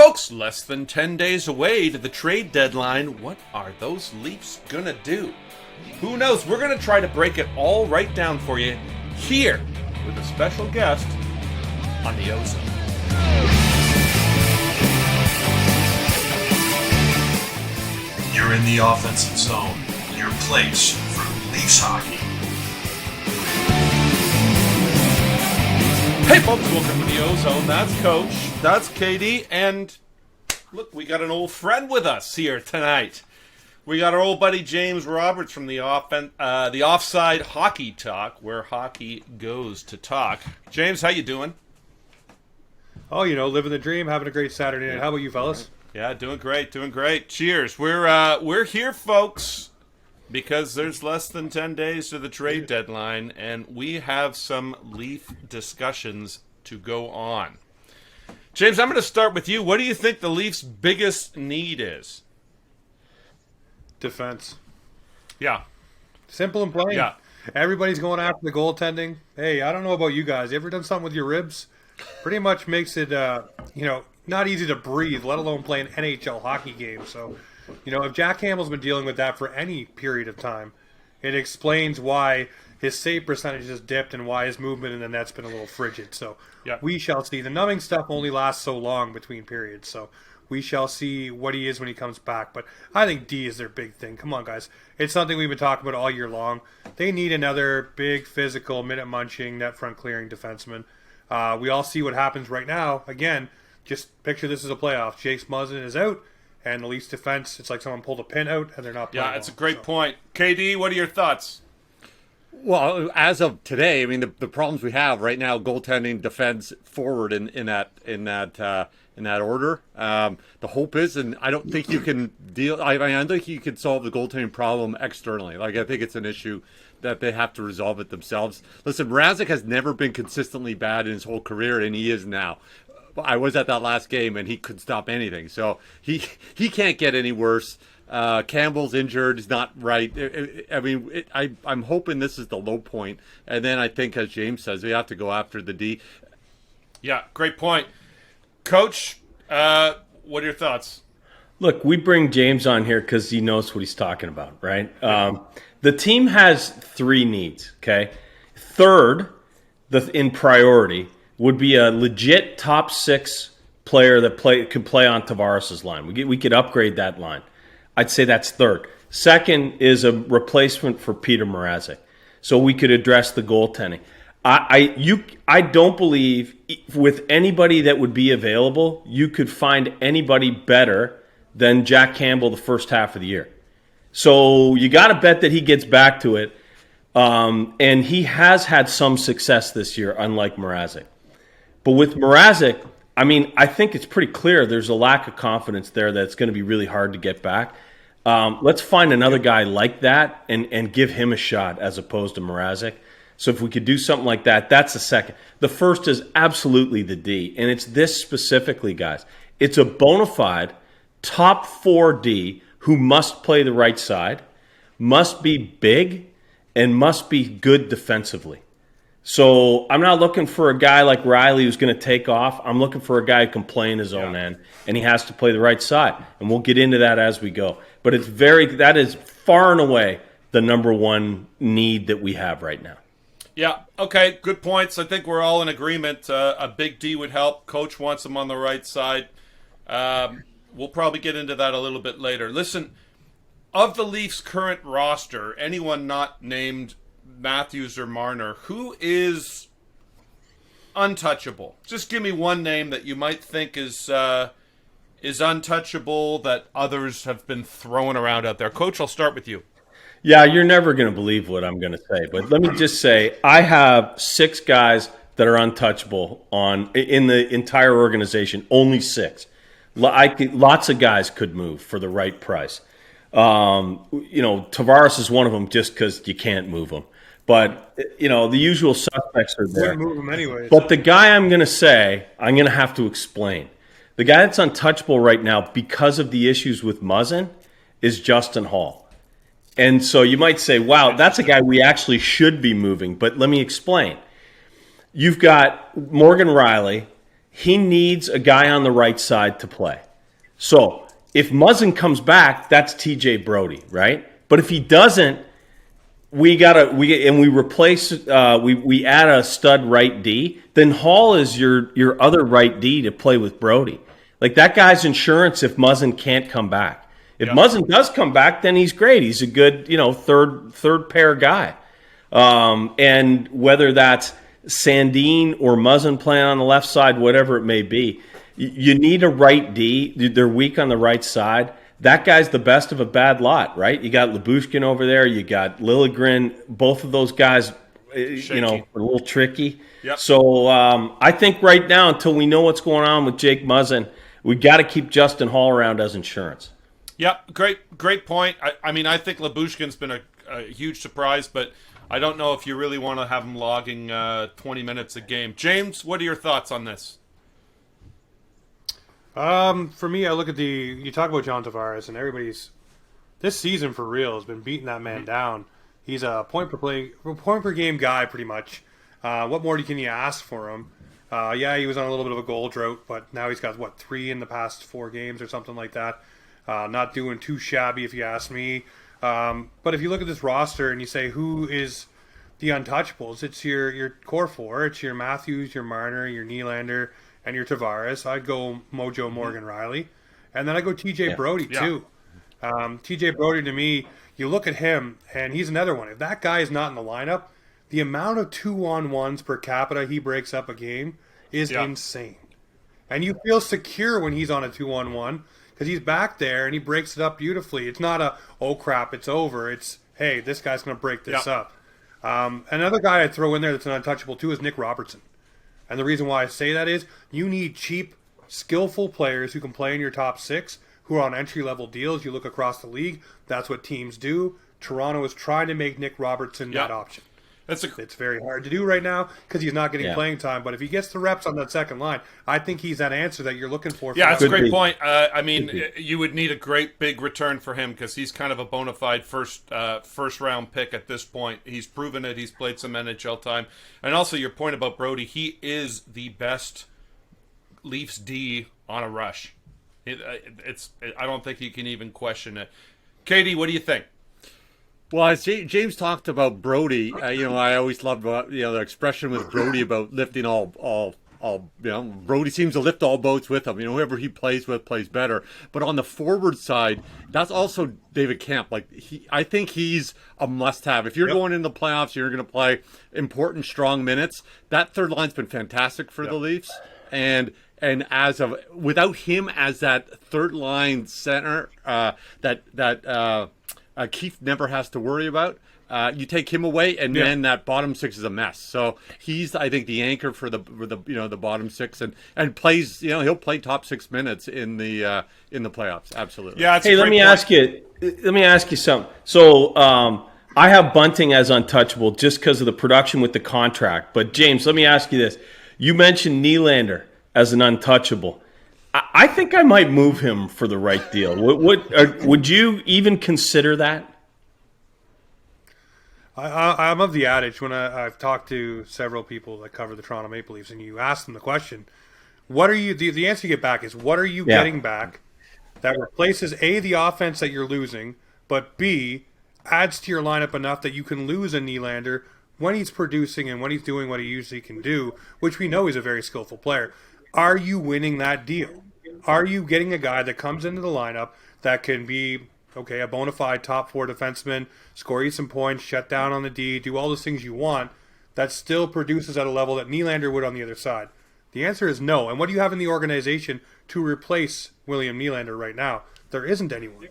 Folks, less than 10 days away to the trade deadline. What are those Leafs gonna do? Who knows? We're gonna try to break it all right down for you here with a special guest on the OZone. You're in the offensive zone, your place for Leafs hockey. Hey folks, welcome to the OZone. That's Coach, that's Katie, and look, we got an old friend with us here tonight. We got our old buddy James Roberts from the Offside Hockey Talk, where hockey goes to talk. James, how you doing? Oh, living the dream, having a great Saturday night. How about you, fellas? Yeah, doing great, doing great. Cheers. We're here, folks, because there's less than 10 days to the trade deadline, and we have some Leaf discussions to go on. James, I'm going to start with you. What do you think the Leafs' biggest need is? Defense. Yeah. Simple and plain. Yeah. Everybody's going after the goaltending. Hey, I don't know about you guys. You ever done something with your ribs? Pretty much makes it, not easy to breathe, let alone play an NHL hockey game. So, if Jack Hamill's been dealing with that for any period of time, it explains why his save percentage has dipped and why his movement in the net's been a little frigid. So We shall see. The numbing stuff only lasts so long between periods. So we shall see what he is when he comes back. But I think D is their big thing. Come on, guys. It's something we've been talking about all year long. They need another big, physical, minute-munching, net-front-clearing defenseman. We all see what happens right now. Again, just picture this as a playoff. Jace Muzzin is out, and the Leafs defense, it's like someone pulled a pin out, and they're not playing. Yeah, it's a great point. KD, what are your thoughts? Well, as of today, I mean, the problems we have right now, goaltending, defense, forward in that order. The hope is, and I don't think you can deal. I don't think you can solve the goaltending problem externally. Like, I think it's an issue that they have to resolve it themselves. Listen, Mrazek has never been consistently bad in his whole career, and he is now. I was at that last game, and he couldn't stop anything. So he can't get any worse. Campbell's injured. He's not right. I'm hoping this is the low point. And then I think, as James says, we have to go after the D. Yeah, great point. Coach, what are your thoughts? Look, we bring James on here because he knows what he's talking about, right? The team has three needs, okay? Third, in priority, would be a legit top six player that could play on Tavares' line. We could upgrade that line. I'd say that's third. Second is a replacement for Peter Mrazek, so we could address the goaltending. I don't believe with anybody that would be available, you could find anybody better than Jack Campbell the first half of the year. So you got to bet that he gets back to it, and he has had some success this year, unlike Mrazek. But with Mrazek, I think it's pretty clear there's a lack of confidence there that it's going to be really hard to get back. Let's find another guy like that and give him a shot as opposed to Mrazek. So if we could do something like that, that's the second. The first is absolutely the D, and it's this specifically, guys. It's a bona fide top 4 D who must play the right side, must be big, and must be good defensively. So I'm not looking for a guy like Riley who's going to take off. I'm looking for a guy who can play in his own end, and he has to play the right side. And we'll get into that as we go. But that is far and away the number one need that we have right now. Yeah, okay, good points. I think we're all in agreement. A big D would help. Coach wants him on the right side. We'll probably get into that a little bit later. Listen, of the Leafs' current roster, anyone not named Matthews or Marner, who is untouchable? Just give me one name that you might think is untouchable that others have been throwing around out there. Coach, I'll start with you. Yeah, you're never going to believe what I'm going to say, but let me just say I have 6 guys that are untouchable in the entire organization. Only 6. Lots of guys could move for the right price. Tavares is one of them just because you can't move him. But, the usual suspects are there. Wouldn't move him anyways. But the guy I'm going to say, I'm going to have to explain. The guy that's untouchable right now because of the issues with Muzzin is Justin Hall. And so you might say, wow, that's a guy we actually should be moving. But let me explain. You've got Morgan Riley. he needs a guy on the right side to play. So if Muzzin comes back, that's TJ Brody, right? But if he doesn't, we replace we add a stud right D. Then Hall is your other right D to play with Brody. Like, that guy's insurance if Muzzin can't come back. If Muzzin does come back, then he's great. He's a good third pair guy. And whether that's Sandin or Muzzin playing on the left side, whatever it may be, you need a right D. They're weak on the right side. That guy's the best of a bad lot, right? You got Lyubushkin over there. You got Liljegren. Both of those guys, are a little tricky. Yep. So I think right now, until we know what's going on with Jake Muzzin, we got to keep Justin Hall around as insurance. Yep, great point. I mean, I think Lyubushkin's been a huge surprise, but I don't know if you really want to have him logging 20 minutes a game. James, what are your thoughts on this? For me, I look at you talk about John Tavares, and everybody's this season for real has been beating that man down. He's a point per game guy pretty much. What more can you ask for him? He was on a little bit of a goal drought, but now he's got 3 in the past 4 games or something like that. Not doing too shabby if you ask me. But if you look at this roster and you say who is the untouchables, it's your core 4. It's your Matthews, your Marner, your Nylander, and your Tavares. I'd go Mojo Morgan Riley. And then I go TJ Brody too. TJ Brody, to me, you look at him and he's another one. If that guy is not in the lineup, the amount of 2-on-1s per capita he breaks up a game is insane. And you feel secure when he's on a 2-on-1 because he's back there and he breaks it up beautifully. It's not a, oh crap, it's over. It's, hey, this guy's going to break this up. Another guy I'd throw in there that's an untouchable too is Nick Robertson. And the reason why I say that is you need cheap, skillful players who can play in your top 6, who are on entry-level deals. You look across the league, that's what teams do. Toronto is trying to make Nick Robertson that option. It's very hard to do right now because he's not getting playing time. But if he gets the reps on that second line, I think he's that answer that you're looking for. Yeah, that's a great point. I mean, you would need a great big return for him because he's kind of a bona fide first round pick at this point. He's proven it. He's played some NHL time. And also your point about Brody, he is the best Leafs D on a rush. I don't think you can even question it. Katie, what do you think? Well, as James talked about Brody, I always loved the expression with Brody about lifting all. Brody seems to lift all boats with him. Whoever he plays with plays better. But on the forward side, that's also David Kampf. I think he's a must-have. If you're going into the playoffs, you're going to play important, strong minutes. That third line's been fantastic for the Leafs, and without him as that third line center, Keith never has to worry about. You take him away, and then that bottom 6 is a mess. So he's, I think, the anchor for the bottom 6, and plays. He'll play top 6 minutes in the playoffs. Absolutely. Yeah. Let me ask you something. So I have Bunting as untouchable just because of the production with the contract. But James, let me ask you this: you mentioned Nylander as an untouchable. I think I might move him for the right deal. Would you even consider that? I'm of the adage when I've talked to several people that cover the Toronto Maple Leafs, and you ask them the question, what are you? The answer you get back is, what are you getting back that replaces A, the offense that you're losing, but B, adds to your lineup enough that you can lose a Nylander when he's producing and when he's doing what he usually can do, which we know he's a very skillful player. Are you winning that deal? Are you getting a guy that comes into the lineup that can be, a bona fide top 4 defenseman, score you some points, shut down on the D, do all those things you want, that still produces at a level that Nylander would on the other side? The answer is no. And what do you have in the organization to replace William Nylander right now? There isn't anyone.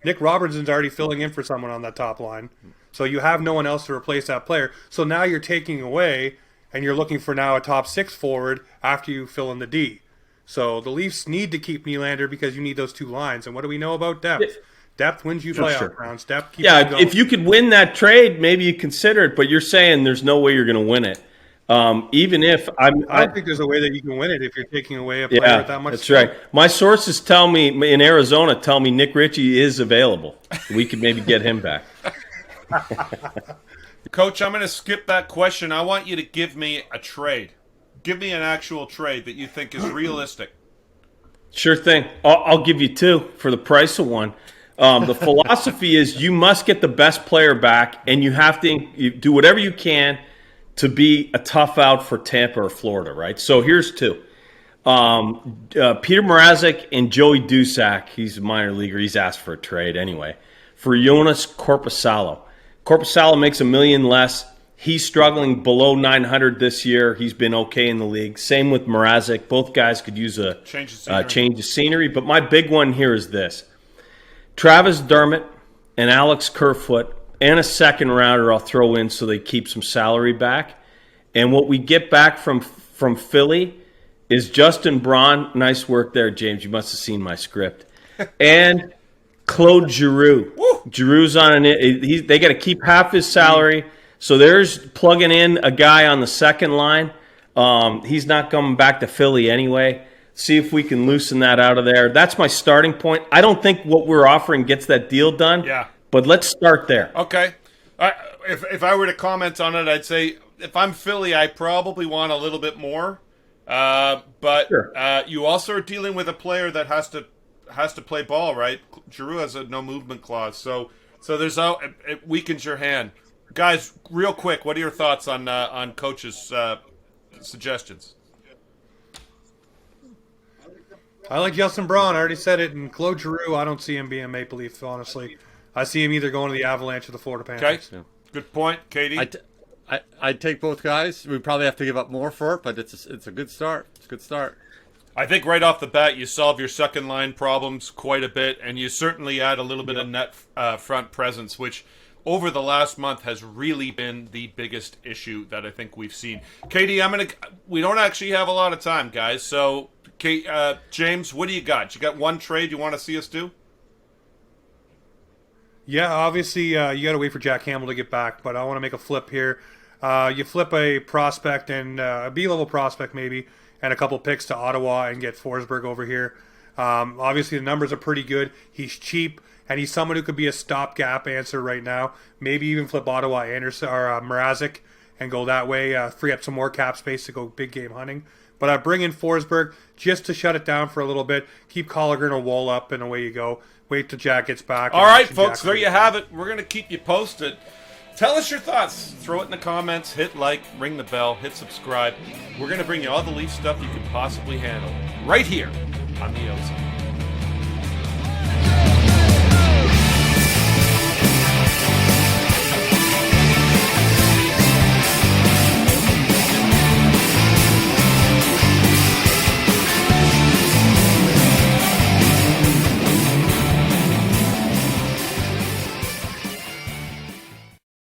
Nick Robertson's already filling in for someone on that top line. So you have no one else to replace that player. So now you're taking away, and you're looking for now a top 6 forward after you fill in the D. So the Leafs need to keep Nylander because you need those 2 lines. And what do we know about depth? Depth wins you playoff rounds. Depth keeps you going. If you could win that trade, maybe you consider it. But you're saying there's no way you're going to win it. Even if I don't think there's a way that you can win it if you're taking away a player with that much. That's right. My sources tell me in Arizona Nick Ritchie is available. We could maybe get him back. Coach, I'm going to skip that question. I want you to give me a trade. Give me an actual trade that you think is realistic. Sure thing. I'll give you two for the price of one. The philosophy is you must get the best player back, and you have to do whatever you can to be a tough out for Tampa or Florida, right? So here's two. Peter Mrazek and Joey Dusak, he's a minor leaguer. He's asked for a trade anyway. For Jonas Corposalo. Corposalo makes $1 million less. He's struggling below 900 this year. He's been okay in the league. Same with Mrazek. Both guys could use a change of scenery. But my big one here is this. Travis Dermott and Alex Kerfoot and a second rounder I'll throw in so they keep some salary back. And what we get back from Philly is Justin Braun. Nice work there, James. You must have seen my script. And Claude Giroux. Giroux's on they got to keep half his salary. So there's plugging in a guy on the second line. He's not coming back to Philly anyway. See if we can loosen that out of there. That's my starting point. I don't think what we're offering gets that deal done. Yeah. But let's start there. Okay. If I were to comment on it, I'd say if I'm Philly, I probably want a little bit more. But Sure. You also are dealing with a player that has to play ball, right? Giroux has a no movement clause, so it weakens your hand. Guys, real quick, what are your thoughts on Coach's suggestions? I like Justin Braun. I already said it. And Claude Giroux, I don't see him being a Maple Leaf, honestly. I see him either going to the Avalanche or the Florida Panthers. Okay, good point, Katie. I'd take both guys. We probably have to give up more for it, but it's a good start. It's a good start. I think right off the bat, you solve your second line problems quite a bit, and you certainly add a little bit of net front presence, which over the last month has really been the biggest issue that I think we've seen. Katie, we don't actually have a lot of time, guys. So, James, what do you got? You got one trade you want to see us do? Yeah, obviously you got to wait for Jack Campbell to get back, but I want to make a flip here. You flip a prospect and a B-level prospect maybe, and a couple picks to Ottawa and get Forsberg over here. Obviously the numbers are pretty good. He's cheap, and he's someone who could be a stopgap answer right now. Maybe even flip Ottawa Anderson or Mrazek and go that way, free up some more cap space to go big game hunting. But I bring in Forsberg just to shut it down for a little bit. Keep Colliger and a wall up, and away you go. Wait till Jack gets back. All right, folks, there you have it. We're going to keep you posted. Tell us your thoughts. Throw it in the comments. Hit like, ring the bell, hit subscribe. We're going to bring you all the Leaf stuff you can possibly handle right here on the OZone.